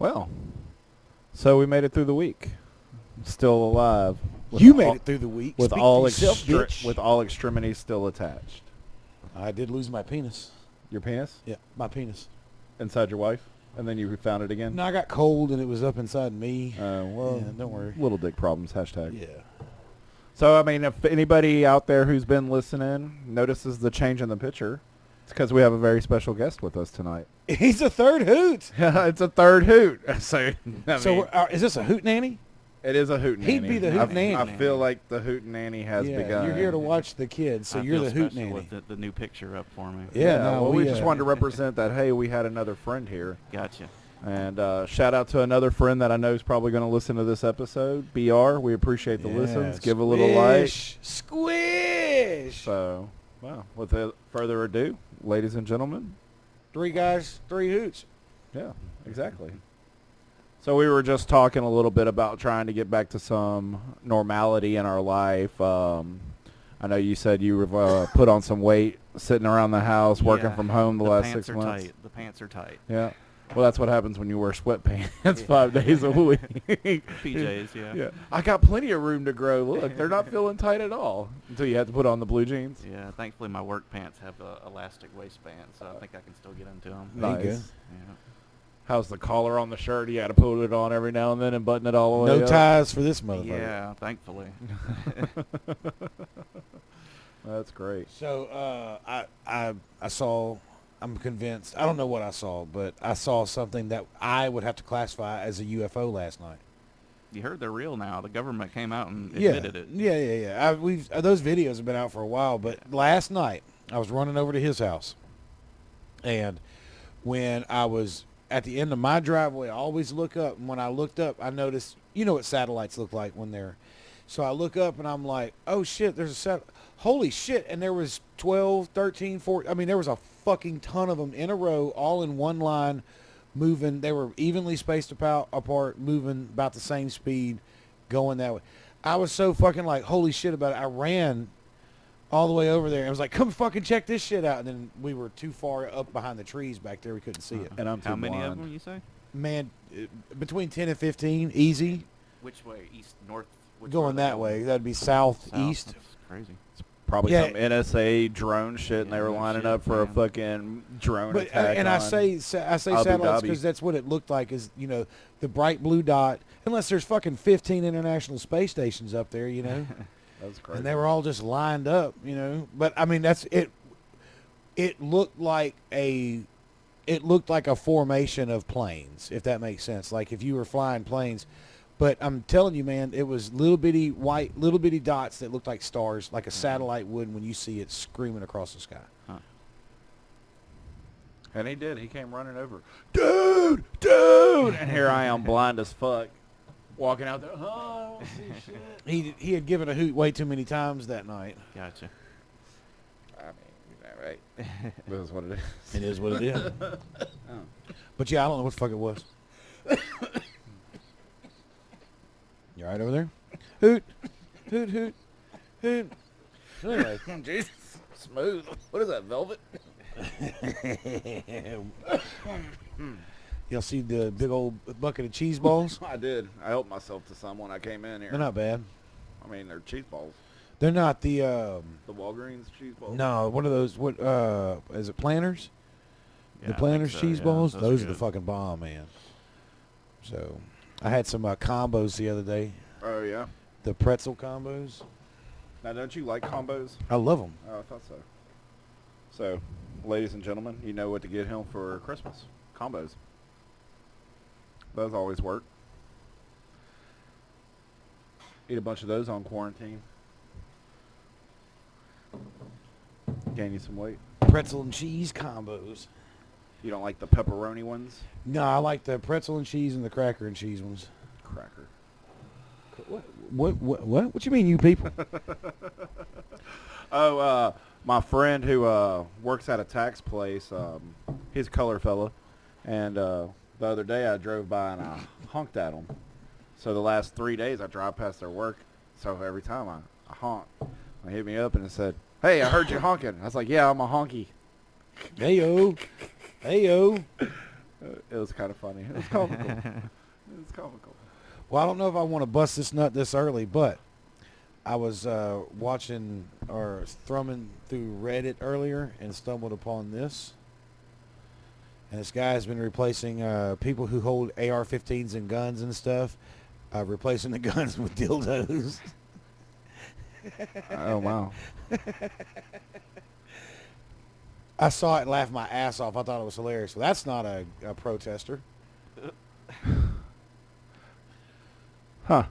Well, so we made it through the week. Still alive. You made it through the week. With Speak all for yourself, bitch. with all extremities still attached. I did lose my penis. Your penis? Yeah, my penis. Inside your wife? And then you found it again? No, I got cold and it was up inside me. Well, yeah, don't worry. Little dick problems, hashtag. Yeah. So, I mean, if anybody out there who's been listening notices the change in the picture, it's because we have a very special guest with us tonight. He's a third hoot. It's a third hoot. So, Is this a hoot nanny? it is a hoot nanny. He'd be the hoot nanny. I feel like the hoot nanny has begun. You're here to watch the kids, so you're the hoot nanny. With the new picture up for me. Yeah, no, well, we just wanted to represent that, hey, we had another friend here. Gotcha. And shout out to another friend that I know is probably going to listen to this episode, BR. We appreciate the listens. Give a little like. Squish. So, well, without further ado, ladies and gentlemen. 3 guys, 3 hoots. Yeah, exactly. So we were just talking a little bit about trying to get back to some normality in our life. I know you said you put on some weight sitting around the house, working from home the last 6 months. Tight. The pants are tight. Yeah. Well, that's what happens when you wear sweatpants 5 days a week. PJs, yeah. I got plenty of room to grow. Look, they're not feeling tight at all until you have to put on the blue jeans. Yeah, thankfully my work pants have elastic waistband, so I think I can still get into them. Nice. Go. Yeah. How's the collar on the shirt? You got to put it on every now and then and button it all the way No up. ties for this motherfucker. Yeah, thankfully. That's great. So I saw, I'm convinced, I don't know what I saw, but I saw something that I would have to classify as a UFO last night. You heard they're real now. The government came out and admitted it. Yeah. Those videos have been out for a while, but last night I was running over to his house, and when I was at the end of my driveway, I always look up, and when I looked up, I noticed, you know what satellites look like when they're, so I look up and I'm like, oh shit, there's a satellite. Holy shit, and there was 12, 13, 14, I mean, there was a fucking ton of them in a row, all in one line, moving. They were evenly spaced apart, moving about the same speed, going that way. I was so fucking like, holy shit about it. I ran all the way over there. I was like, come fucking check this shit out. And then we were too far up behind the trees back there. We couldn't see it. And I'm too How many blind. of them, you say? Man, between 10 and 15, easy. Which way? East, north? Which Going that way. That'd be southeast. That's crazy. Probably Yeah. some NSA drone shit, and they were no lining shit, up for a man. fucking drone But, attack. and I say Abu satellites Dhabi. because that's what it looked like, is, you know, the bright blue dot, unless there's fucking 15 international space stations up there, you know. That's crazy. And they were all just lined up, you know. But I mean, that's it. It looked like a formation of planes, if that makes sense. Like if you were flying planes. But I'm telling you, man, it was little bitty dots that looked like stars, like a satellite would when you see it screaming across the sky. Huh. And he did. He came running over. Dude! And here I am, blind as fuck, walking out there. Oh, I don't see shit. He had given a hoot way too many times that night. Gotcha. I mean, you're not right. This is what it is. It is what it is. But yeah, I don't know what the fuck it was. You all right over there? Hoot, hoot, hoot, hoot. So anyway, Jesus. Smooth. What is that, velvet? y'all see the big old bucket of cheese balls? I did. I helped myself to some when I came in here. They're not bad. I mean, they're cheese balls. They're not the The Walgreens cheese balls? no, one of those, what is it, Planters? Yeah, The I Planters think so, cheese yeah. balls? Those Those are are the good. fucking bomb, man. So I had some combos the other day. Oh, yeah? The pretzel combos. Now, don't you like combos? I love them. Oh, I thought so. So, ladies and gentlemen, you know what to get him for Christmas. Combos. Those always work. Eat a bunch of those on quarantine. Gain you some weight. Pretzel and cheese combos. You don't like the pepperoni ones? No, I like the pretzel and cheese and the cracker and cheese ones. Cracker. What you mean, you people? Oh, my friend who works at a tax place, he's a color fella, and the other day I drove by and I honked at him. So the last 3 days I drive past their work, so every time I honk, they hit me up and it said, "Hey, I heard you honking." I was like, "Yeah, I'm a honky." Hey yo. It was kind of funny. It was comical. It was comical. Well, I don't know if I want to bust this nut this early, but I was watching or thrumming through Reddit earlier and stumbled upon this. And this guy has been replacing people who hold AR-15s and guns and stuff, replacing the guns with dildos. Oh, wow. I saw it and laughed my ass off. I thought it was hilarious. Well, that's not a protester. Huh.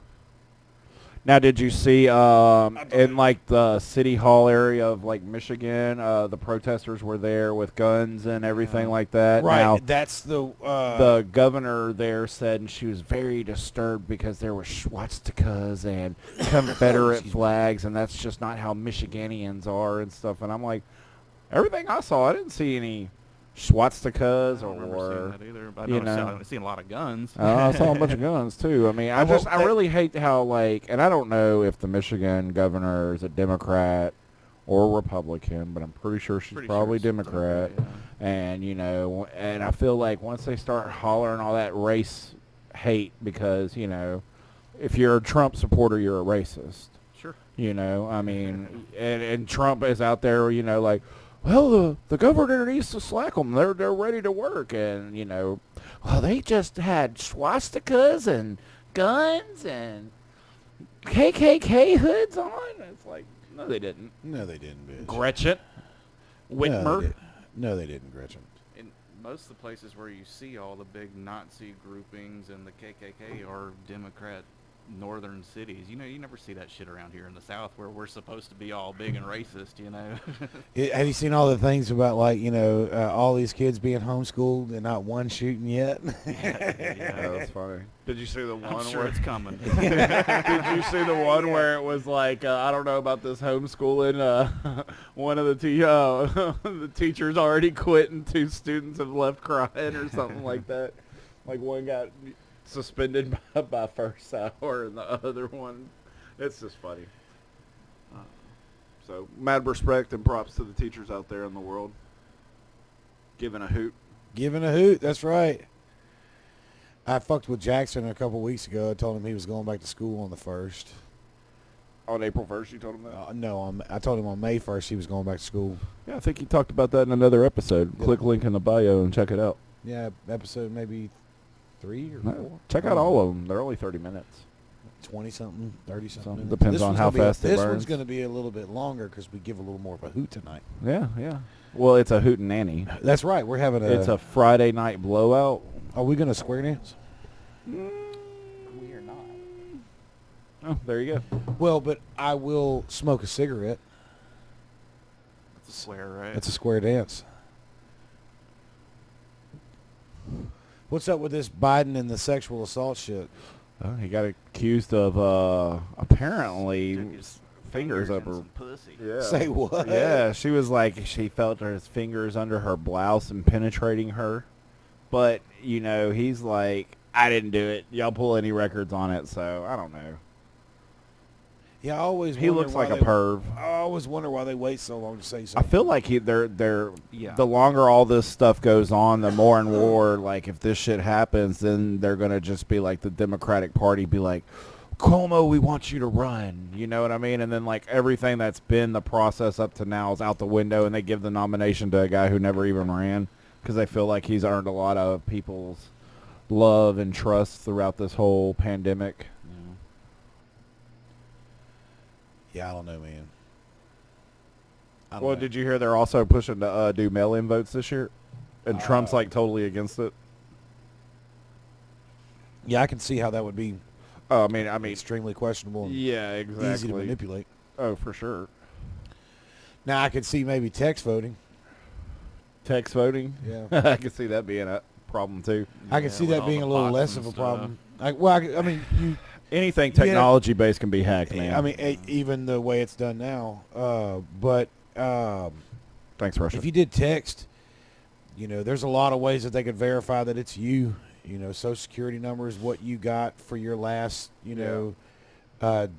Now, did you see in like the city hall area of like Michigan, the protesters were there with guns and everything like that? Right. Now, That's the governor there said she was very disturbed because there were swastikas and Confederate flags, and that's just not how Michiganians are and stuff. And I'm like, everything I saw, I didn't see any swastikas I don't remember or seeing that either. But you I know. I've seen a lot of guns. I saw a bunch of guns too. I mean, I really hate how like, and I don't know if the Michigan governor is a Democrat or Republican, but I'm pretty sure she's probably Democrat. Yeah. And you know, and I feel like once they start hollering all that race hate, because you know, if you're a Trump supporter, you're a racist. Sure. You know, I mean, and Trump is out there, you know, like, well, the governor needs to slack them. They're ready to work, and you know, well, they just had swastikas and guns and KKK hoods on. It's like, no, they didn't. No, they didn't, bitch. Gretchen, Whitmer. No, they didn't, Gretchen. In most of the places where you see all the big Nazi groupings and the KKK are Democrat northern cities. You know, you never see that shit around here in the South where we're supposed to be all big and racist, you know. Have you seen all the things about, like, you know, all these kids being homeschooled and not one shooting yet? Yeah, that's funny. Did you see the one? I'm sure where it's coming. Did you see the one where it was like, I don't know about this homeschooling, one of the teachers already quit and 2 students have left crying or something like that. Like one got suspended by first hour and the other one, it's just funny. So mad respect and props to the teachers out there in the world. Giving a hoot. Giving a hoot, that's right. I fucked with Jackson a couple weeks ago. I told him he was going back to school on the 1st. On April 1st, you told him that? No, I told him on May 1st he was going back to school. Yeah, I think he talked about that in another episode. Yeah. Click link in the bio and check it out. Yeah, episode maybe 3 or 4. No, check out all of them. They're only 30 minutes. 20-something, 30-something. Depends on how fast it This burns. one's going to be a little bit longer because we give a little more of a hoot tonight. Yeah, yeah. Well, it's a hootenanny. That's right. We're having It's a Friday night blowout. Are we going to square dance? We are not. Oh, there you go. Well, but I will smoke a cigarette. That's a swear, right? It's a square dance. What's up with this Biden and the sexual assault shit? He got accused of apparently Took his fingers up and her. some pussy. Yeah. Say what? Yeah, she was like, she felt his fingers under her blouse and penetrating her. But, you know, he's like, I didn't do it. Y'all pull any records on it, so I don't know. Yeah, I always He wonder looks why like a perv. I always wonder why they wait so long to say I something. feel like they're Yeah. the longer all this stuff goes on, the more and more, like, if this shit happens, then they're going to just be like, the Democratic Party be like, Cuomo, we want you to run. You know what I mean? And then, like, everything that's been the process up to now is out the window, and they give the nomination to a guy who never even ran because they feel like he's earned a lot of people's love and trust throughout this whole pandemic. Yeah, I don't know, man. I don't Well, know. did you hear they're also pushing to do mail-in votes this year? And Trump's, like, totally against it? Yeah, I can see how that would be I mean, extremely questionable and yeah, exactly. easy to manipulate. Oh, for sure. Now, I could see maybe text voting. Text voting? Yeah. I can see that being a problem, too. I can Yeah, see with that all being the a little bots less and of a stuff. problem. I mean, you... Anything Yeah. technology-based can be hacked, man. I mean, even the way it's done now. But Thanks, Russia. if you did text, you know, there's a lot of ways that they could verify that it's you. You know, Social Security numbers, what you got for your last, you know,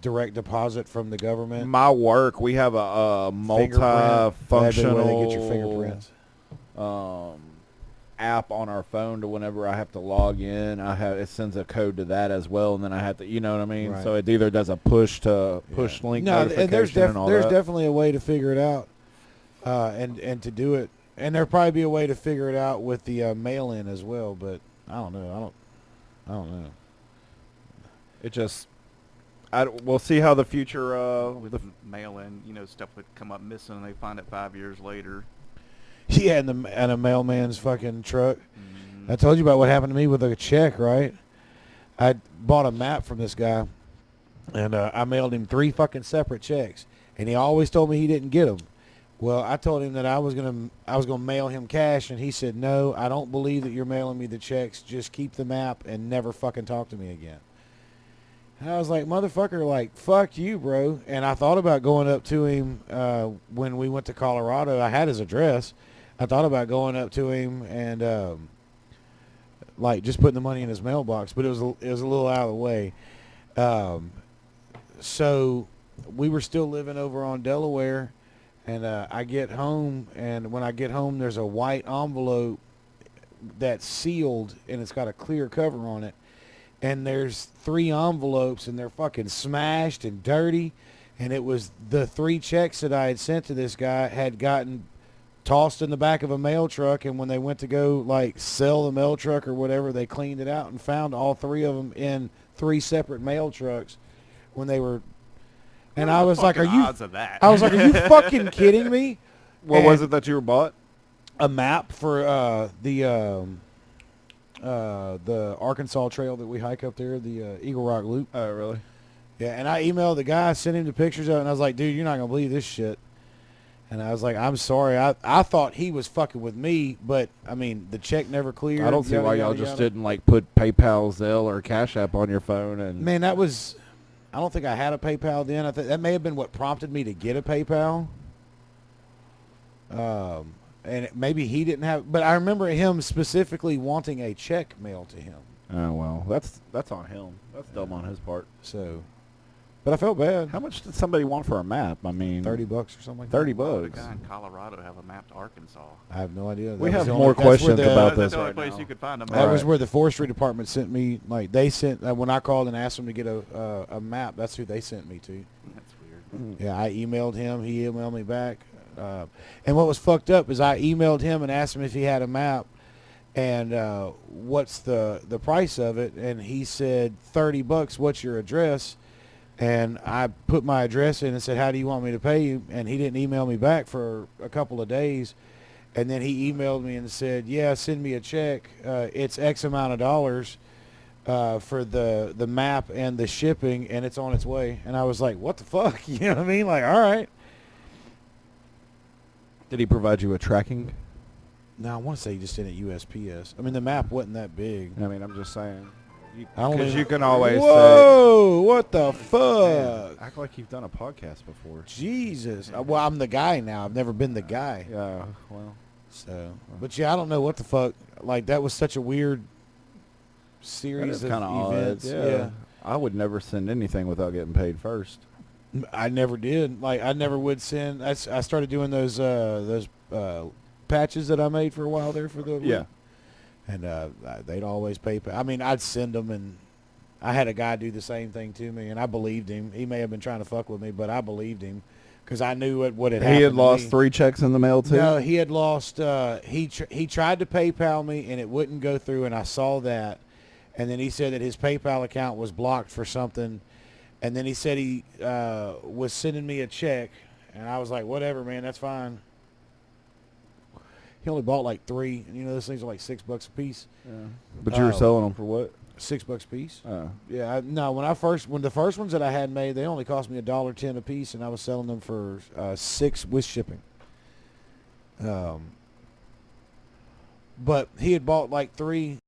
direct deposit from the government. My work, we have a Fingerprint. multi-functional... That way they get your fingerprints. app on our phone to whenever I have to log in, it sends a code to that as well, and then I have to, you know what I mean? Right. So it either does a push link No, and notification and all there's that. definitely a way to figure it out, and to do it, and there'll probably be a way to figure it out with the mail-in as well. But I don't know. I don't know. It just, we'll see how the future. With mail-in, stuff would come up missing, and they find it 5 years later. Yeah, and a mailman's fucking truck. Mm. I told you about what happened to me with a check, right? I bought a map from this guy, and I mailed him 3 fucking separate checks, and he always told me he didn't get them. Well, I told him that I was gonna mail him cash, and he said, "No, I don't believe that you're mailing me the checks. Just keep the map and never fucking talk to me again." And I was like, "Motherfucker, like, fuck you, bro." And I thought about going up to him when we went to Colorado. I had his address. I thought about going up to him and like just putting the money in his mailbox, but it was a little out of the way. So we were still living over on Delaware, and I get home, and when I get home, there's a white envelope that's sealed, and it's got a clear cover on it. And there's 3 envelopes, and they're fucking smashed and dirty. And it was the 3 checks that I had sent to this guy had gotten tossed in the back of a mail truck, and when they went to go like sell the mail truck or whatever, they cleaned it out and found all 3 of them in 3 separate mail trucks when they were. And I was like, "Are you?" Odds of that? I was like, "Are you fucking kidding me?" What was it that you were bought? A map for the Arkansas Trail that we hike up there, the Eagle Rock Loop. Oh, really? Yeah, and I emailed the guy, sent him the pictures of it, and I was like, "Dude, you're not gonna believe this shit." And I was like, "I'm sorry. I thought he was fucking with me, but I mean, the check never cleared." I don't see why y'all just didn't like put PayPal, Zelle, or Cash App on your phone. And Man, that was. I don't think I had a PayPal then. I think that may have been what prompted me to get a PayPal. And maybe he didn't have, but I remember him specifically wanting a check mailed to him. Oh well, that's on him. That's dumb on his part. So, but I felt bad. How much did somebody want for a map? I mean, $30 or something like that. 30 Why would a bucks. guy in Colorado have a map to Arkansas? I have no idea. We That was have the more only- that's where questions the- about That's this the only right place now. you could find a map. That was Right. where the forestry department sent me. Like they sent when I called and asked them to get a map. That's who they sent me to. That's weird. Yeah, I emailed him. He emailed me back. And what was fucked up is I emailed him and asked him if he had a map and what's the price of it. And he said, $30. What's your address? And I put my address in and said, how do you want me to pay you? And he didn't email me back for a couple of days. And then he emailed me and said, yeah, send me a check. It's X amount of dollars for the map and the shipping, and it's on its way. And I was like, what the fuck? You know what I mean? Like, all right. Did he provide you a tracking? No, I want to say he just sent it USPS. I mean, the map wasn't that big. I mean, I'm just saying. I don't Because even- you can always Whoa, what the say, fuck? act like you've done a podcast before. Jesus. Well, I'm the guy now. I've never been the guy. Yeah, well. So, but yeah, I don't know what the fuck. Like, that was such a weird That series is of kind of events. odd. Yeah. I would never send anything without getting paid first. I never did. Like, I never would send. I started doing those patches that I made for a while there for the Yeah. and they'd always pay. I mean, I'd send them, and I had a guy do the same thing to me, and I believed him. He may have been trying to fuck with me, but I believed him because I knew what had happened. He had to lost me. 3 checks in the mail, too? No, he had lost. He tried to PayPal me, and it wouldn't go through, and I saw that. And then he said that his PayPal account was blocked for something. And then he said he was sending me a check, and I was like, whatever, man, that's fine. He only bought like 3, and you know those things are like $6 a piece. Yeah. But you were Oh. selling them for what? $6 a piece. Oh. Yeah, no. When the first ones that I had made, they only cost me $1.10 a piece, and I was selling them for $6 with shipping. But he had bought like 3.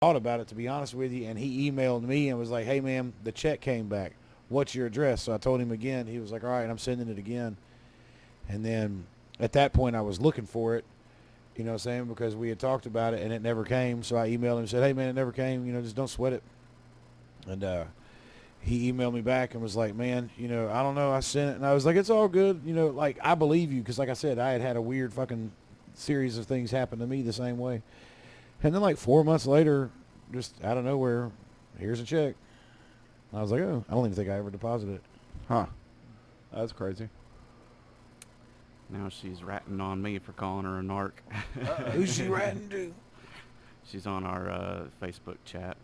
Thought about it, to be honest with you, and he emailed me and was like, hey man, the check came back, what's your address? So I told him again. He was like, all right, I'm sending it again. And then at that point I was looking for it, you know what I'm saying, because we had talked about it and it never came. So I emailed him and said, hey man, it never came, just don't sweat it. And he emailed me back and was like, man, I don't know. I sent it. And I was like, it's all good. Like, I believe you because, like I said, I had a weird fucking series of things happen to me the same way. And then, like, 4 months later, just out of nowhere, here's a check. I was like, oh, I don't even think I ever deposited it. Huh. That's crazy. Now she's ratting on me for calling her a narc. Who's she ratting to? She's on our Facebook chat.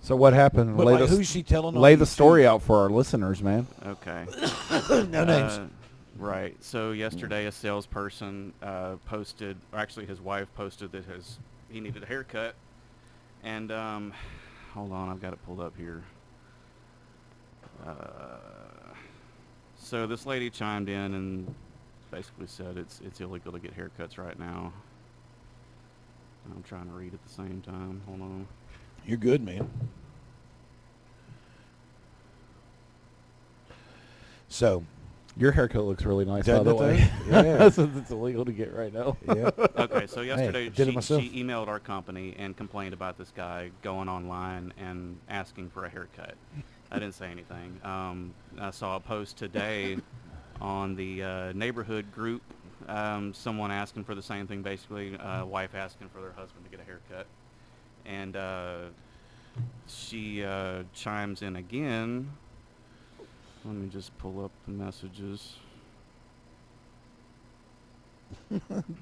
So what happened? But, like, who's she telling on lay you the story out for our listeners, man. Okay. No names. Right. So yesterday a salesperson posted, or actually his wife posted that he needed a haircut. And hold on, I've got it pulled up here. So this lady chimed in and basically said it's illegal to get haircuts right now. I'm trying to read at the same time. Hold on. You're good, man. So, Your haircut looks really nice, by Doesn't the it, way. though? Yeah. Since it's illegal to get right now. yeah. Okay, so yesterday did it myself. she emailed our company and complained about this guy going online and asking for a haircut. I didn't say anything. I saw a post today on the neighborhood group, someone asking for the same thing, basically, wife asking for their husband to get a haircut. And she chimes in again. Let me just pull up the messages.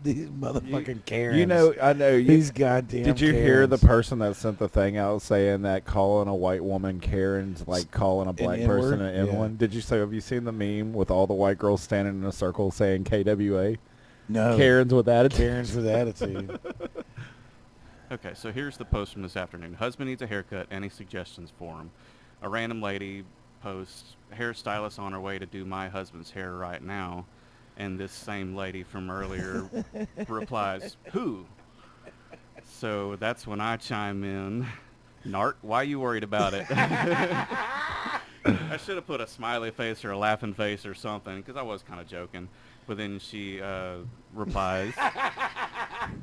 These motherfucking Karens. I know. These goddamn Did you hear the Karens. person that sent the thing out saying that calling a white woman Karen's like calling a black person an N-word? N-one? Did you say, have you seen the meme with all the white girls standing in a circle saying KWA? No. Karens with attitude. Karens with attitude. Okay, so here's the post from this afternoon. Husband needs a haircut. Any suggestions for him? A random lady posts, hairstylist on her way to do my husband's hair right now. And this same lady from earlier replies, who? So that's when I chime in. Narc, why you worried about it? I should have put a smiley face or a laughing face or something because I was kind of joking. But then she replies,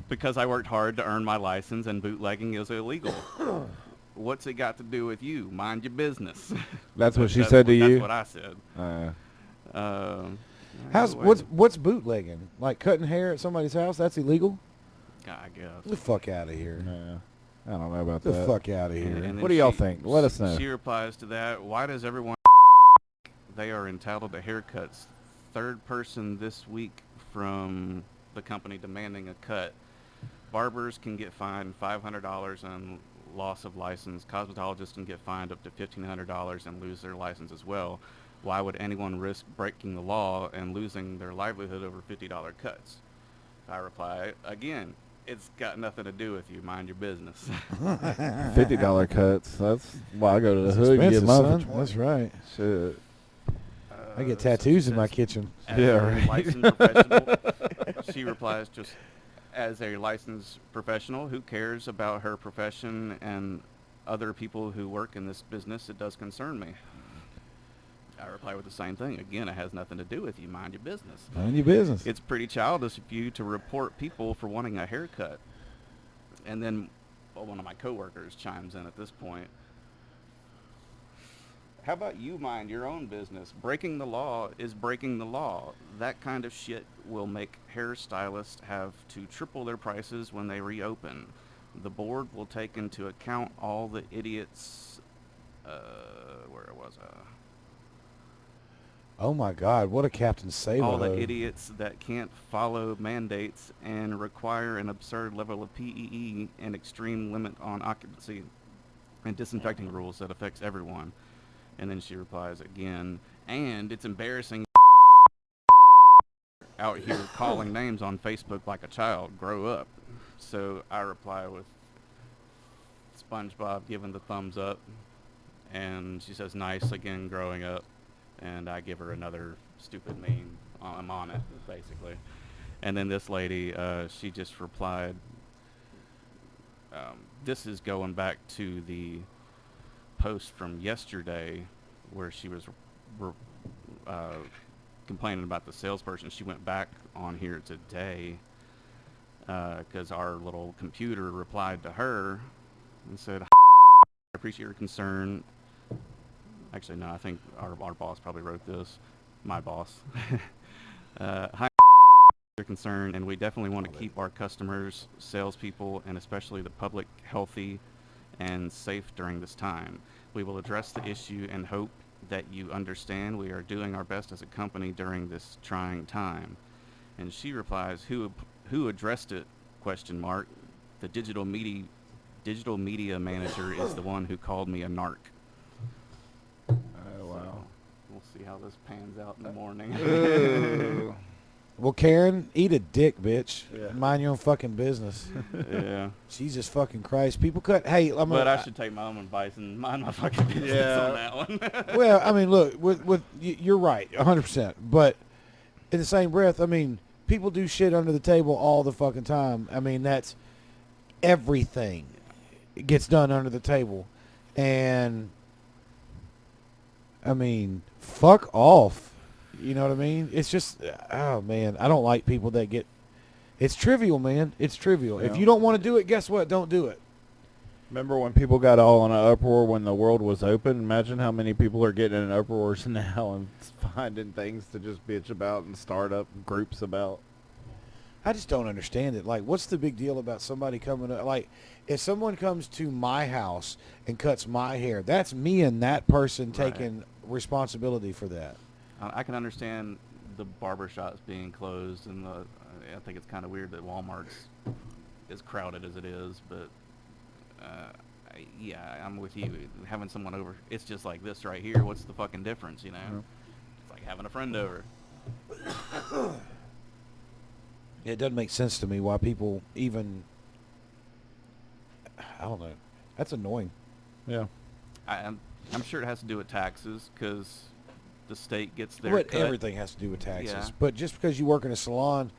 because I worked hard to earn my license and bootlegging is illegal. What's it got to do with you? Mind your business. That's what she said to you? That's what I said. What's bootlegging? Like cutting hair at somebody's house? That's illegal? I guess. Get the fuck out of here. Yeah. I don't know about Get that. the fuck out of here. And then What do y'all think? Let us know. She replies to that, why does everyone they are entitled to haircuts? Third person this week from the company demanding a cut. Barbers can get fined $500 and loss of license. Cosmetologists can get fined up to $1,500 and lose their license as well. Why would anyone risk breaking the law and losing their livelihood over $50 cuts? I reply, again, it's got nothing to do with you. Mind your business. $50 cuts. That's why I go to the It's hood and get expensive, mine son. for That's right. shit. I get So she tattoos in my says, kitchen. as Yeah, a right. licensed professional, she replies, just as a licensed professional who cares about her profession and other people who work in this business, it does concern me. I reply with the same thing. Again, it has nothing to do with you. Mind your business. Mind your business. It's pretty childish of you to report people for wanting a haircut. And then one of my coworkers chimes in at this point. How about you mind your own business? Breaking the law is breaking the law. That kind of shit will make hairstylists have to triple their prices when they reopen. The board will take into account all the idiots. Where was I? Oh my God! What a Captain Sable. All the idiots that can't follow mandates and require an absurd level of PEE and extreme limit on occupancy and disinfecting rules that affects everyone. And then she replies again, and it's embarrassing out here calling names on Facebook like a child. Grow up. So I reply with SpongeBob giving the thumbs up, and she says, nice, again, growing up. And I give her another stupid meme. I'm on it, basically. And then this lady, she just replied, this is going back to the post from yesterday where she was complaining about the salesperson. She went back on here today because our little computer replied to her and said, I appreciate your concern. Actually, no, I think our boss probably wrote this. My boss. Hi, you're concerned, and we definitely want to keep our customers, salespeople, and especially the public healthy and safe during this time. We will address the issue and hope that you understand we are doing our best as a company during this trying time. And she replies, who addressed it? Question mark. The digital media manager is the one who called me a narc. Oh, So wow. we'll see how this pans out in the morning. Ooh. Well, Karen, eat a dick, bitch. Yeah. Mind your own fucking business. Yeah. Jesus fucking Christ. People cut. Hey, But I should take my own advice and mind my fucking business on that one. Well, I mean, look, you're right, 100%. But in the same breath, I mean, people do shit under the table all the fucking time. I mean, that's everything gets done under the table. And, I mean, fuck off. You know what I mean? It's just, oh, man, I don't like people that get, it's trivial, man. It's trivial. Yeah. If you don't want to do it, guess what? Don't do it. Remember when people got all in an uproar when the world was open? Imagine how many people are getting in uproars now and finding things to just bitch about and start up groups about. I just don't understand it. Like, what's the big deal about somebody coming up? Like, if someone comes to my house and cuts my hair, that's me and that person Right. taking responsibility for that. I can understand the barbershops being closed, and I think it's kind of weird that Walmart's as crowded as it is, but yeah, I'm with you. Having someone over, it's just like this right here. What's the fucking difference, you know? Yeah. It's like having a friend over. It doesn't make sense to me why people even, I don't know. That's annoying. Yeah. I'm sure it has to do with taxes, because the state gets their But cut. everything has to do with taxes. Yeah. But just because you work in a salon,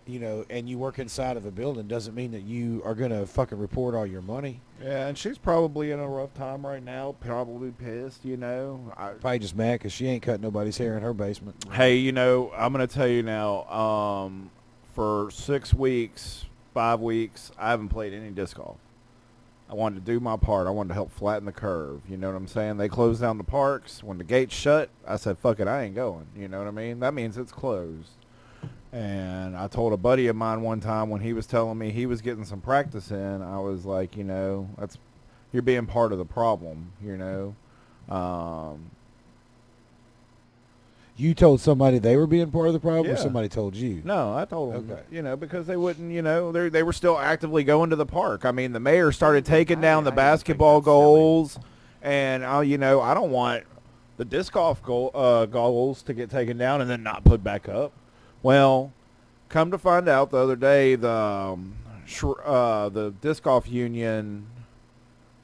you know, and you work inside of a building doesn't mean that you are going to fucking report all your money. Yeah, and she's probably in a rough time right now, probably pissed, you know. Probably just mad because she ain't cutting nobody's hair in her basement. Hey, you know, I'm going to tell you now, for 6 weeks, 5 weeks, I haven't played any disc golf. I wanted to do my part. I wanted to help flatten the curve. You know what I'm saying? They closed down the parks. When the gates shut, I said, fuck it, I ain't going. You know what I mean? That means it's closed. And I told a buddy of mine one time when he was telling me he was getting some practice in, I was like, you know, you're being part of the problem, you know. You told somebody they were being part of the problem, Yeah. or somebody told you? No, I told them, Okay. you know, because they wouldn't, you know, they were still actively going to the park. I mean, the mayor started taking down the I didn't think basketball that's silly. goals, and, you know, I don't want the disc golf goals to get taken down and then not put back up. Well, come to find out the other day, the disc golf union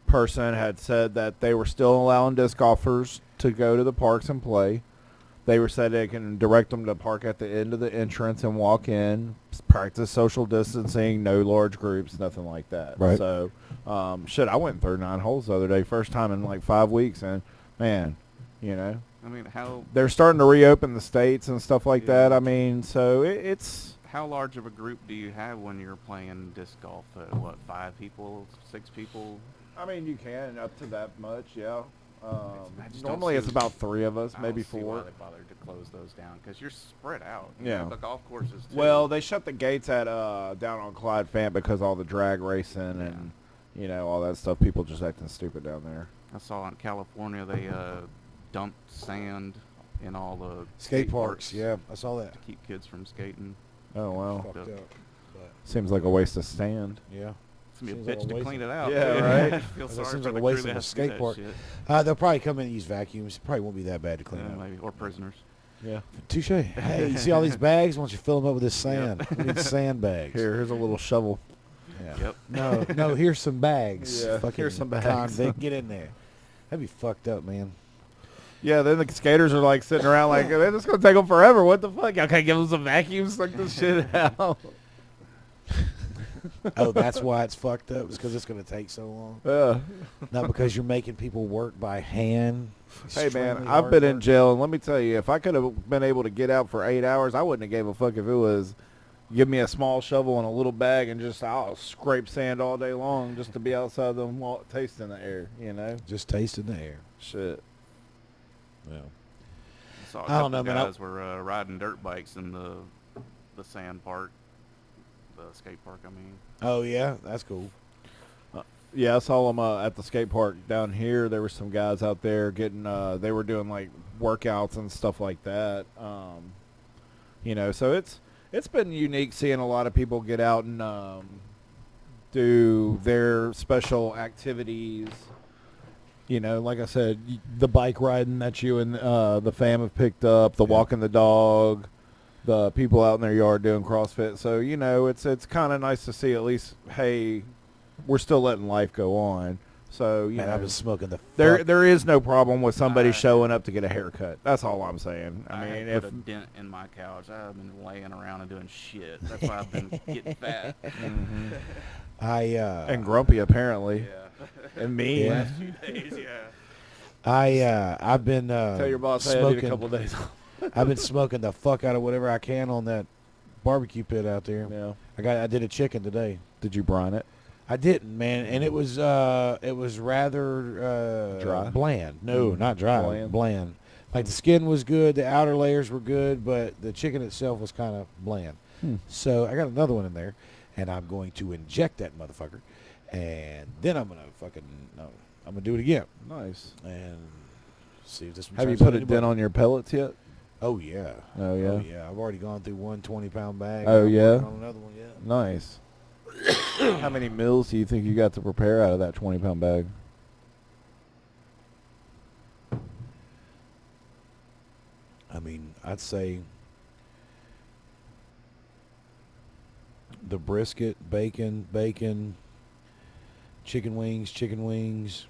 person had said that they were still allowing disc golfers to go to the parks and play. They were said they can direct them to park at the end of the entrance and walk in, practice social distancing, no large groups, nothing like that. Right. So, I went through 9 holes the other day, first time in like 5 weeks, and man, you know, I mean, how they're starting to reopen the states and stuff like Yeah. that. I mean, so it's large of a group do you have when you're playing disc golf? What, 5 people, 6 people? I mean, you can up to that much, yeah. I just don't Normally see- it's about 3 of us, I maybe don't see why 4. they bothered to close those down, because you're spread out. Yeah. The golf courses too. Well, they shut the gates at down on Clyde Fant because all the drag racing and you know all that stuff. People just acting stupid down there. I saw in California they dumped sand in all the Skate parks. Yeah, I saw that. to keep kids from skating. Oh wow, Fucked up. But, seems like a waste of sand. yeah. It's gonna be Seems a like bitch a to waste clean of- it out. Yeah, too. right. I feel That sorry seems for like the a waste crew that of a has to do skate that park. shit. They'll probably come in and use vacuums. It probably won't be that bad to clean Yeah, up. maybe, or prisoners. Yeah. Touche. Hey, you see all these bags? Why don't you fill them up with this sand? We need sandbags. Here's a little shovel. Yeah. Yep. No, here's some bags. Yeah, Fucking here's some bags. convict, get in there. That'd be fucked up, man. Yeah, then the skaters are like sitting around like, man, this is gonna take them forever. What the fuck? Y'all can't give them some vacuums, suck this shit out. Oh, that's why it's fucked up. It's because it's going to take so long. Yeah. Not because you're making people work by hand. Hey man, Extremely I've hard been in work. jail, and let me tell you, if I could have been able to get out for 8 hours, I wouldn't have gave a fuck if it was give me a small shovel and a little bag and just I'll scrape sand all day long just to be outside the wall, tasting the air, you know. Just tasting the air. Shit. Yeah. I saw a I couple don't know, man. guys were riding dirt bikes in the sand park, the skate park. I mean, Oh yeah, that's cool. Yeah, I saw them at the skate park down here. There were some guys out there getting. They were doing like workouts and stuff like that. So it's been unique seeing a lot of people get out and do their special activities. Like I said, the bike riding that you and the fam have picked up, the walking the dog, the people out in their yard doing CrossFit. So it's kind of nice to see at least, hey, we're still letting life go on. So Man, I've been smoking the there is no problem with somebody showing up to get a haircut. That's all I'm saying. I mean, put a dent in my couch. I've been laying around and doing shit. That's why I've been getting fat. Mm-hmm. and grumpy apparently, Yeah. and mean. Yeah. Last few days, yeah. I've been Tell your boss I smoking need a couple of days. I've been smoking the fuck out of whatever I can on that barbecue pit out there. Yeah. I did a chicken today. Did you brine it? I didn't, man, and it was rather Dry? bland. No, not dry. Bland? Like the skin was good, the outer layers were good, but the chicken itself was kind of bland. So I got another one in there, and I'm going to inject that motherfucker, and then I'm gonna do it again Nice. and see if this one Have you turns out put a any dent better. on your pellets yet? Oh yeah. Oh yeah. Oh yeah. I've already gone through one 20-pound bag. Oh, I'm yeah? working on another one. Yeah. Nice. How many meals do you think you got to prepare out of that 20-pound bag? I mean, I'd say the brisket, bacon, chicken wings,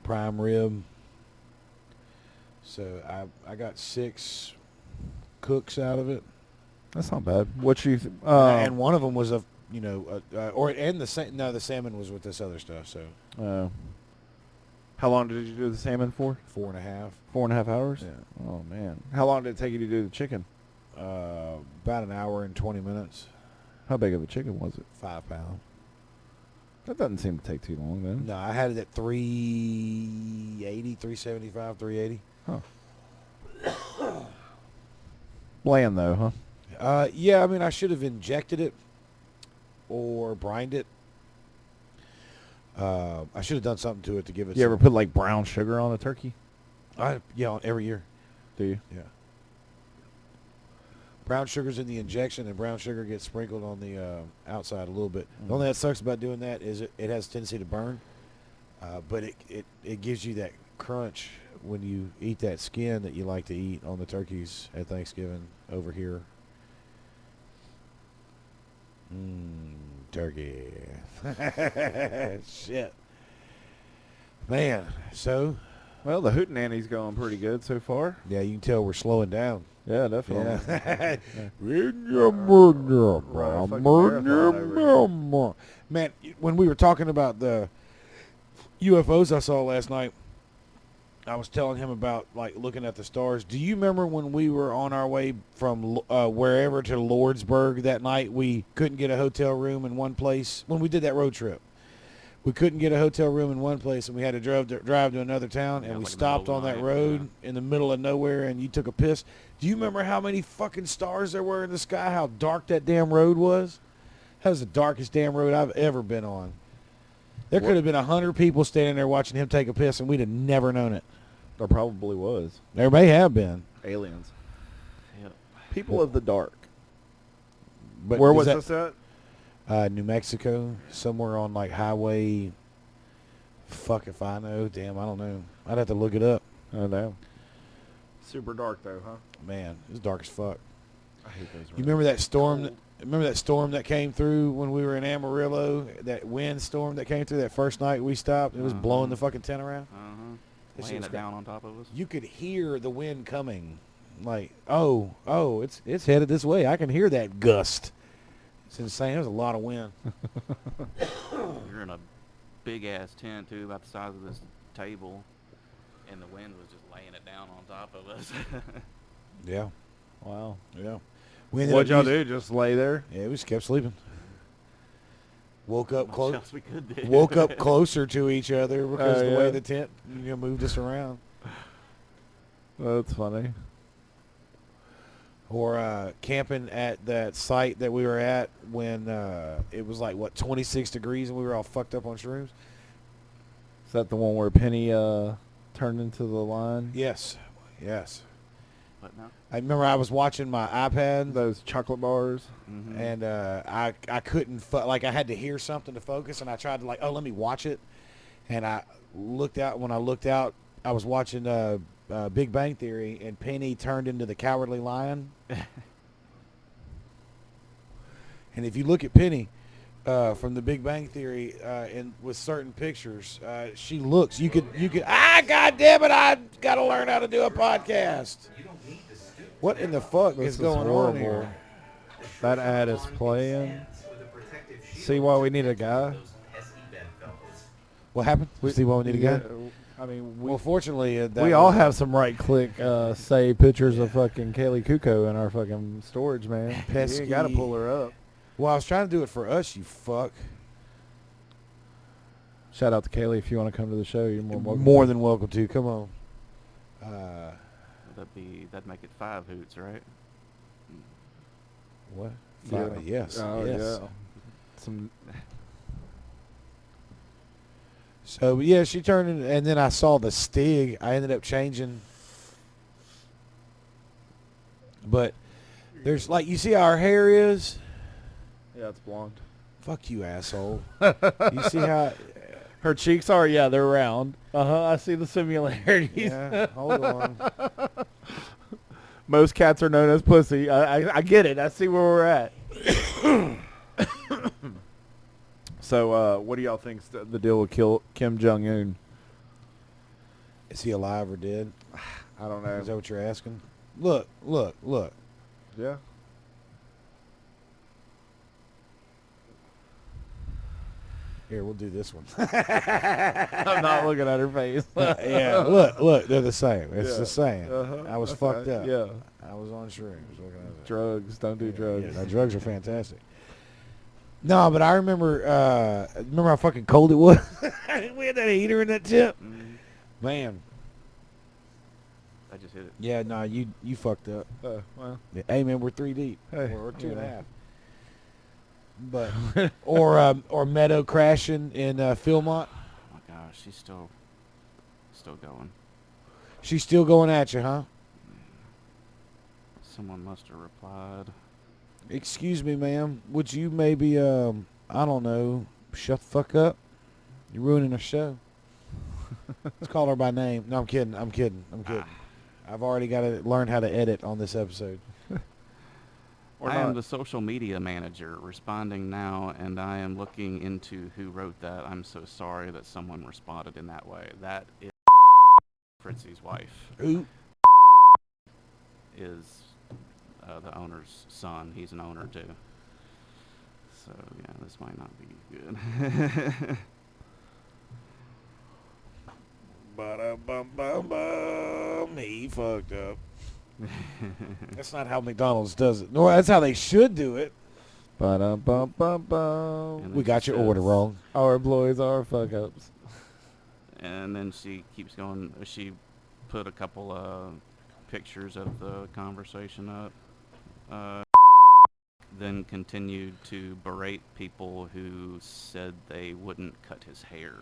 prime rib. So I got 6 cooks out of it. That's not bad. What you? And one of them was the salmon was with this other stuff. So how long did you do the salmon for? 4.5. 4.5 hours. Yeah. Oh man. How long did it take you to do the chicken? About an hour and 20 minutes. How big of a chicken was it? 5 pound. That doesn't seem to take too long then. No, I had it at 380, 375, 380. Huh. Bland though, huh? Yeah, I mean, I should have injected it or brined it. I should have done something to it to give it. You ever put like brown sugar on a turkey? Yeah, every year. Do you? Yeah. Brown sugar's in the injection, and brown sugar gets sprinkled on the outside a little bit. The only thing that sucks about doing that is it has a tendency to burn, but it gives you that crunch when you eat that skin that you like to eat on the turkeys at Thanksgiving over here. Turkey. Shit. Man, so... Well, the hootenanny's going pretty good so far. Yeah, you can tell we're slowing down. Yeah, definitely. Man, when we were talking about the UFOs I saw last night, I was telling him about like looking at the stars. Do you remember when we were on our way from wherever to Lordsburg that night? We couldn't get a hotel room in one place when we did that road trip. We couldn't get a hotel room in one place, and we had to drive to another town, and we like stopped on that road in the middle of nowhere, and you took a piss. Do you remember how many fucking stars there were in the sky, how dark that damn road was? That was the darkest damn road I've ever been on. There could have been 100 people standing there watching him take a piss, and we'd have never known it. There probably was. There may have been. Aliens. Yep. People of the dark. But Where is was that, this at? New Mexico, somewhere on like highway. Fuck if I know. Damn, I don't know. I'd have to look it up. Oh, no. Super dark, though, huh? Man, it's dark as fuck. I hate those. You remember that storm? Remember that storm that came through when we were in Amarillo? That wind storm that came through that first night we stopped. It was blowing the fucking tent around. That shit Laying was it down on top of us. You could hear the wind coming. Like, oh, it's headed this way. I can hear that gust. It's insane. There's a lot of wind. You're in a big ass tent too, about the size of this table, and the wind was just laying it down on top of us. Yeah. Wow. Yeah. What'd y'all do? Just lay there? Yeah, we just kept sleeping. Woke up What else we could do? Woke up closer to each other because Oh, the way yeah. the tent moved us around. That's funny. Or camping at that site that we were at when it was like, 26 degrees and we were all fucked up on shrooms? Is that the one where Penny turned into the line? Yes. What now? I remember I was watching my iPad, Those chocolate bars. Mm-hmm. and I couldn't, like I had to hear something to focus, and I tried to let me watch it. And I looked out, I was watching Big Bang Theory, and Penny turned into the Cowardly Lion. And if you look at Penny from the Big Bang Theory, and with certain pictures, she looks. You could. God damn it! I got to learn how to do a podcast. What in the fuck This is going on here? That ad is playing. See why we need a guy? What happened? See why we need a guy? I mean, Well, fortunately, we all have some right-click say pictures of fucking Kaylee Kuko in our fucking storage, man. Pesky. You got to pull her up. Well, I was trying to do it for us, you fuck. Shout out to Kaylee if you want to come to the show. You're more than welcome. More than welcome to. Come on. That'd make it 5 hoots, right? What? Yeah. Yes. Oh, yes. yeah. Some. So yeah, she turned in, and then I saw the Stig. I ended up changing, but there's you see how her hair is. Yeah, it's blonde. Fuck you, asshole. You see how Her cheeks are, they're round. I see the similarities. Yeah, hold on. Most cats are known as pussy. I get it. I see where we're at. So, what do y'all think's the deal with Kim Jong-un? Is he alive or dead? I don't know. Is that what you're asking? Look. Yeah. Here, we'll do this one. I'm not looking at her face. Yeah, look, they're the same. It's Yeah. the same. Uh-huh. I was That's fucked right. up. Yeah. I was on shrooms. What can I say? Drugs. Don't do drugs. Yeah, no, drugs are fantastic. No, but I remember how fucking cold it was. We had that heater in that tip. Mm, Man. I just hit it. Yeah, no, you fucked up. Well. Yeah, hey, man, we're 3 deep. Hey, We're 2.5. yeah. But or Meadow crashing in Philmont. Oh my gosh, she's still going. She's still going at you, huh? Someone must have replied. Excuse me, ma'am. Would you maybe I don't know, shut the fuck up? You're ruining our show. Let's call her by name. No, I'm kidding. I've already got to learn how to edit on this episode. I am the social media manager responding now, and I am looking into who wrote that. I'm so sorry that someone responded in that way. That is Fritzy's wife. Ooh. Is the owner's son. He's an owner too. So yeah, this might not be good. Ba-da-bum-bum-bum. He fucked up. That's not how McDonald's does it. No, that's how they should do it. Ba-dum-bum-bum-bum. And We it got just your order says- wrong. Our employees are fuck-ups. And then she keeps going. She put a couple of pictures of the conversation up. Then continued to berate people who said they wouldn't cut his hair.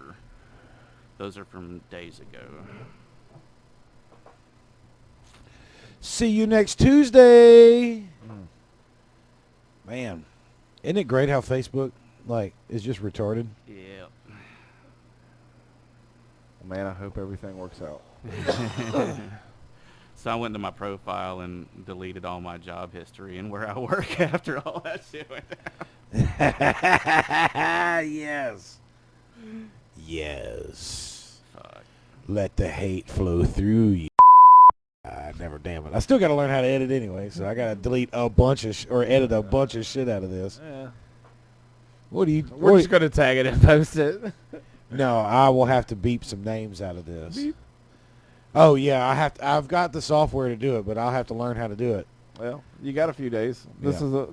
Those are from days ago. See you next Tuesday. Man, isn't it great how Facebook is just retarded? Yeah. Man, I hope everything works out. So I went to my profile and deleted all my job history and where I work after all that shit went down. Yes. Fuck. Let the hate flow through you. Never damn it. I still got to learn how to edit anyway, so I got to delete a bunch of or edit a bunch of shit out of this. Yeah. What do you? We're just going to tag it and post it. No, I will have to beep some names out of this. Beep. Oh yeah, I've got the software to do it, but I'll have to learn how to do it. Well, you got a few days. This Yeah. is a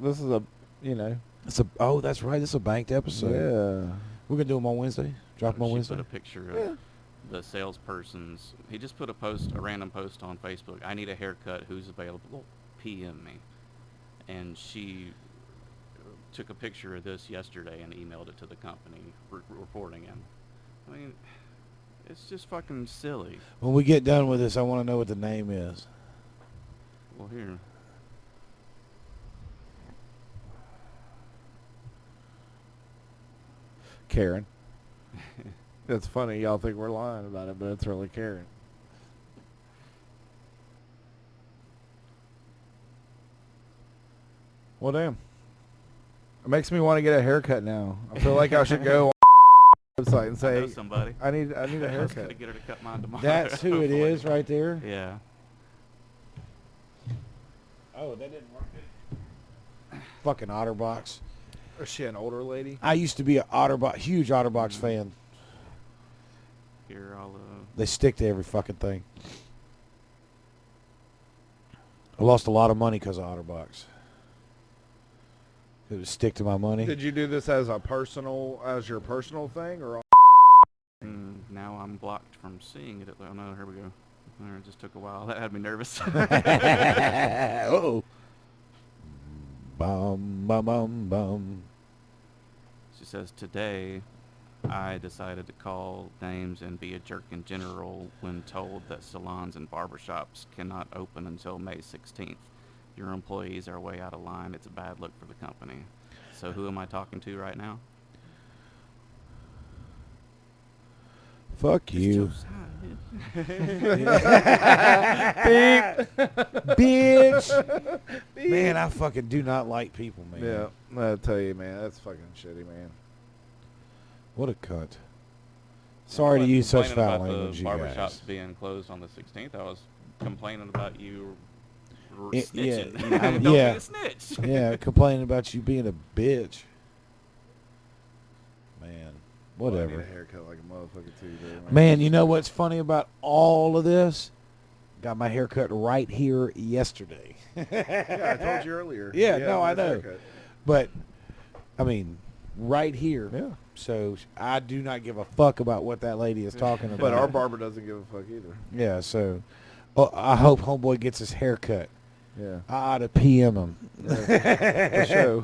It's a that's right. It's a banked episode. Yeah. We're gonna do them on Wednesday. Drop them on She Wednesday. put a picture of Yeah. the salesperson's. He just put a random post on Facebook. I need a haircut. Who's available? PM me. And she took a picture of this yesterday and emailed it to the company, reporting him. I mean, it's just fucking silly. When we get done with this, I want to know what the name is. Well, here. Karen. It's funny. Y'all think we're lying about it, but it's really Karen. Well, damn. It makes me want to get a haircut now. I feel like I should go on the website and I know say, somebody. I need a I was gonna haircut. get her to cut mine tomorrow. That's who it is right there. Yeah. Oh, that didn't work. Fucking OtterBox. Is she an older lady? I used to be a huge OtterBox fan. Here, I'll. They stick to every fucking thing. I lost a lot of money because of OtterBox. It would stick to my money. Did you do this as your personal thing, or? Now I'm blocked from seeing it. Oh no, here we go. It just took a while. That had me nervous. Uh-oh. Bum, bum, bum, bum. She says, today I decided to call names and be a jerk in general when told that salons and barbershops cannot open until May 16th. Your employees are way out of line. It's a bad look for the company. So who am I talking to right now? Fuck you. Bitch. Man, I fucking do not like people, man. Yeah, I'll tell you, man. That's fucking shitty, man. What a cunt. Sorry to use such foul about language, the you barbershops guys. being closed on the 16th. I was complaining about you Yeah, snitching. yeah, Don't yeah. be a snitch. Yeah, complaining about you being a bitch. Man, Well, I whatever. need a haircut like a motherfucker too, dude. Man, you know what's funny about all of this? Got my hair cut right here yesterday. Yeah, I told you earlier. Yeah, no, I nice know. haircut. But, I mean, right here. Yeah. So I do not give a fuck about what that lady is talking about. But our barber doesn't give a fuck either. Yeah, so I hope homeboy gets his hair cut. Yeah. I ought to PM him. For sure.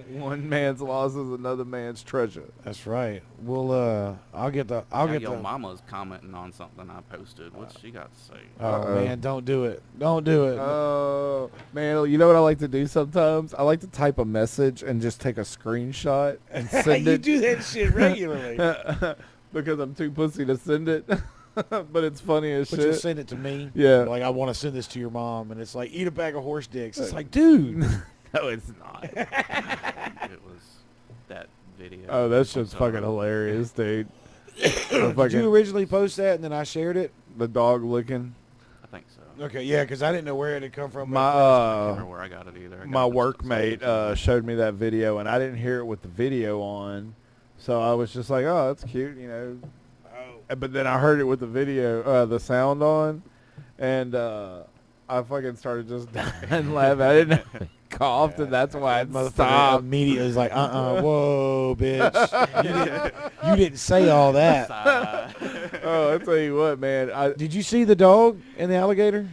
One man's loss is another man's treasure. That's right. Well, I'll get the. Now your mama's commenting on something I posted. What's she got to say? Oh Uh-oh. man, don't do it. Don't do it. Oh, man, you know what I like to do sometimes? I like to type a message and just take a screenshot and send you it. do that shit regularly. Because I'm too pussy to send it. But it's funny as But shit. just send it to me. Yeah. Like, I want to send this to your mom, and it's like, eat a bag of horse dicks. It's like, dude. No, it's not. It was that video. Oh, that shit's So- fucking hilarious, dude. Did you originally post that, and then I shared it? The dog licking. I think so. Okay, yeah, because I didn't know where it had come from. I My can't remember where I got it either. I got my it from workmate somebody. showed me that video, and I didn't hear it with the video on, so I was just like, "Oh, that's cute," you know. But then I heard it with the video, the sound on, and I fucking started just dying laughing. I didn't know. Coughed, and that's why I Motherfucker stopped. immediately was like, whoa, bitch. You didn't say all that. Oh, I tell you what, man. Did you see the dog and the alligator?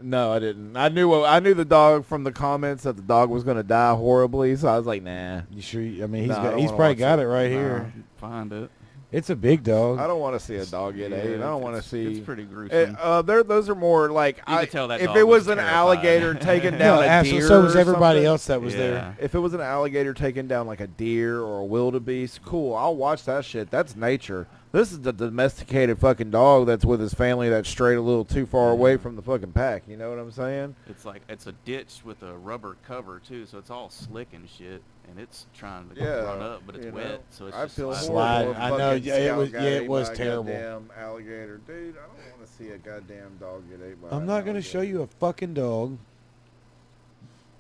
No, I didn't. I knew the dog from the comments that the dog was gonna die horribly, so I was like, nah. You sure? I mean, Nah, I don't he's wanna probably watch got it. it right Nah. here. Find it. It's a big dog. I don't want to see a dog get ate. I don't want to It's see. pretty gruesome. Those are more like You could tell that if dog it was was an terrified. alligator taking down No, a absolutely. deer, So was or everybody something. else that was Yeah. there. If it was an alligator taking down like a deer or a wildebeest, cool. I'll watch that shit. That's nature. This is the domesticated fucking dog that's with his family that's strayed a little too far away from the fucking pack. You know what I'm saying? It's like it's a ditch with a rubber cover too, so it's all slick and shit, and it's trying to Yeah, run up, but it's you know, wet, so it's I just feel sliding. horrible. Slide. if I know, fucking yeah, it Scout was- got yeah, it ate was by a terrible. Goddamn alligator, dude. I don't want to see a goddamn dog get ate by. I'm an not going to alligator. show you a fucking dog.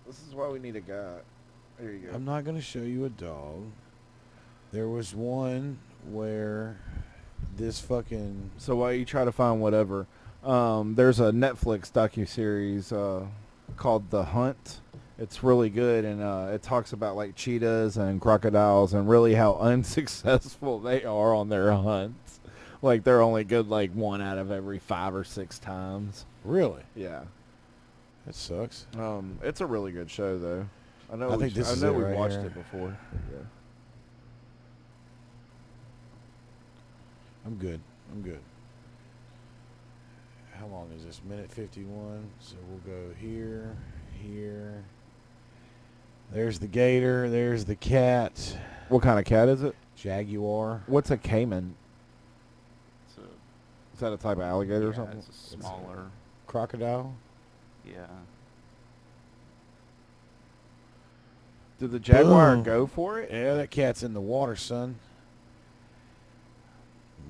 This is why we need a guy. There you go. I'm not going to show you a dog. There was one where this fucking... So while you try to find whatever, there's a Netflix docuseries called The Hunt, It's really good, and it talks about like cheetahs and crocodiles and really how unsuccessful they are on their hunts. Like they're only good like 1 out of every 5 or 6 times. Really? Yeah. That sucks. It's a really good show though. I know. I think this is it we've right watched here. it before. Yeah. I'm good. I'm good. How long is this? Minute 51. So we'll go here, here. There's the gator. There's the cat. What kind of cat is it? Jaguar. What's a caiman? It's a, Is that a type of alligator or yeah, something? it's a smaller. Crocodile. Yeah. Did the jaguar Boom. go for it? Yeah, that cat's in the water, son.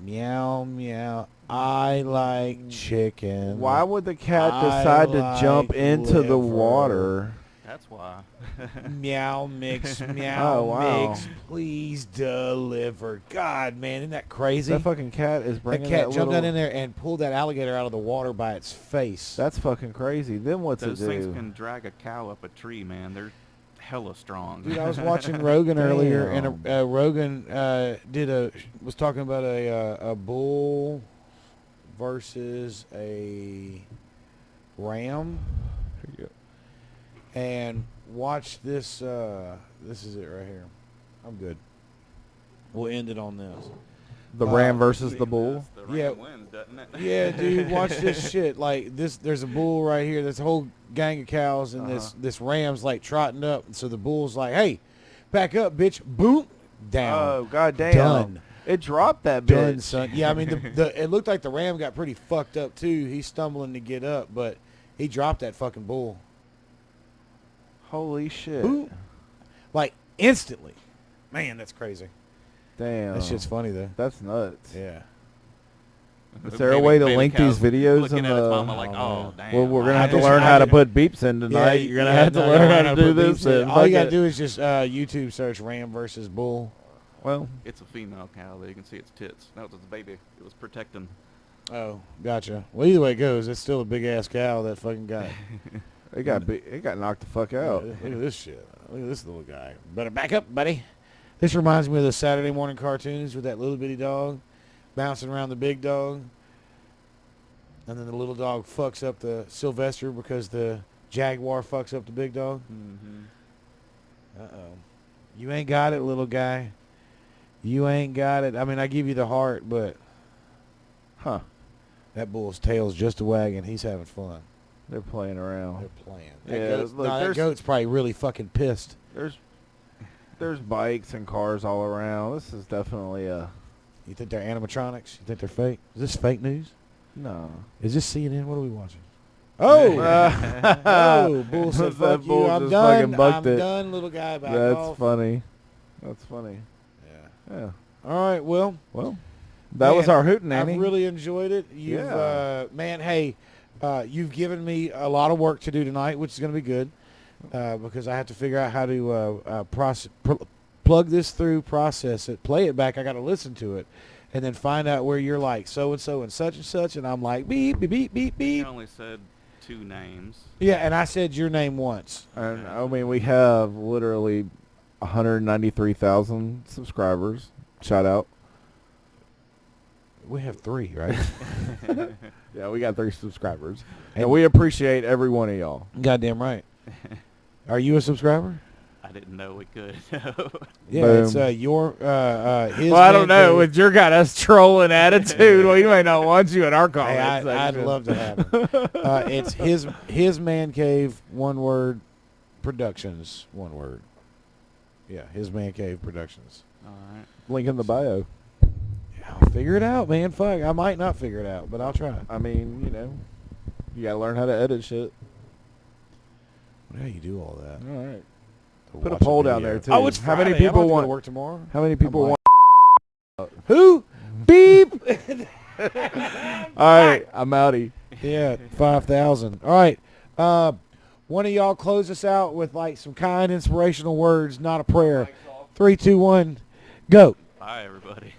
Meow, meow. I like chicken. Why would the cat I decide to like jump into the liver. water? That's why. Meow mix, meow Oh, wow. mix, please deliver. God, man, isn't that crazy? That fucking cat is That bringing cat that jumped little... down in there and pulled that alligator out of the water by its face. That's fucking crazy. Then what's Those it things do? can drag a cow up a tree, man. They're hella strong. Dude, I was watching Rogan earlier, and Damn. Rogan was talking about a bull versus a ram, and watch this. This is it right here. I'm good. We'll end it on this. The ram versus the bull? The ram Yeah. wins, doesn't it? Yeah, dude, watch this shit. Like this, there's a bull right here. There's a whole gang of cows, and this ram's like trotting up. And so the bull's like, "Hey, back up, bitch!" Boom, down. Oh, goddamn. Done. It dropped that Done, bitch. son. Yeah, I mean, it looked like the ram got pretty fucked up too. He's stumbling to get up, but he dropped that fucking bull. Holy shit. Boom. Like instantly. Man, that's crazy. Damn. That shit's funny though. That's nuts. Yeah. Is there a way to link these videos looking in at its the... mama like, oh, damn. Well, we're going to have to just- learn I how to just- put beeps in tonight. You're going to have to no, learn you how gotta to do put this. beeps in. and All you fuck gotta it. do is just YouTube search ram versus bull. Well, It's a female cow. There you can see its tits. That was its baby. It was protecting. Oh, gotcha. Well, either way it goes, it's still a big ass cow that fucking guy. it got knocked the fuck out. Look at this shit. Look at this little guy. Better back up, buddy. This reminds me of the Saturday morning cartoons with that little bitty dog bouncing around the big dog. And then the little dog fucks up the Sylvester because the jaguar fucks up the big dog. Mm-hmm. Uh-oh. You ain't got it, little guy. You ain't got it. I mean, I give you the heart, but Huh. that bull's tail's just a wagging. He's having fun. They're playing around. They're playing. Yeah, That, look, that there's- goat's probably really fucking pissed. There's bikes and cars all around. This is definitely a... You think they're animatronics? You think they're fake? Is this fake news? No. Is this CNN? What are we watching? Oh! Oh, bull said, That fuck bull you. I'm just done. fucking bucked I'm it. done, little guy. Back That's off. funny. That's funny. Yeah. Yeah. All right, well. Well, that was Man, our hootenanny. I've really enjoyed it. Yeah. Man, hey, you've given me a lot of work to do tonight, which is going to be good because I have to figure out how to plug this through, process it, play it back. I got to listen to it, and then find out where you're like so-and-so and such, and I'm like beep, beep, beep, beep, You beep. only said 2 names. Yeah, and I said your name once. And I mean, we have literally 193,000 subscribers. Shout out. We have 3, right? Yeah, we got 3 subscribers. And And we appreciate every one of y'all. Goddamn right. Are you a subscriber? I didn't know we could. Yeah, it's Boom. your his. Well, I don't man know. cave. With your kind of trolling attitude, we may not want you in our Hey, comment I'd section. love to have it. It's his man cave, one word, productions, one word. Yeah, his man cave productions. All right. Link in the bio. I'll figure it out, man. Fuck, I might not figure it out, but I'll try. I mean, you know, you gotta learn how to edit shit. How you do all that? All right. To Put a watch poll down video. there too. Oh, it's How many Friday. I don't people have to go want? to work tomorrow? How many people I'm want? Who? Beep. All right, I'm outie. Yeah, 5,000. All right. One of y'all close us out with like some kind, inspirational words, not a prayer. 3, 2, 1, go. Bye, everybody.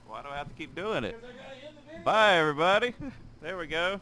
Why do I have to keep doing it? Bye, everybody. There we go.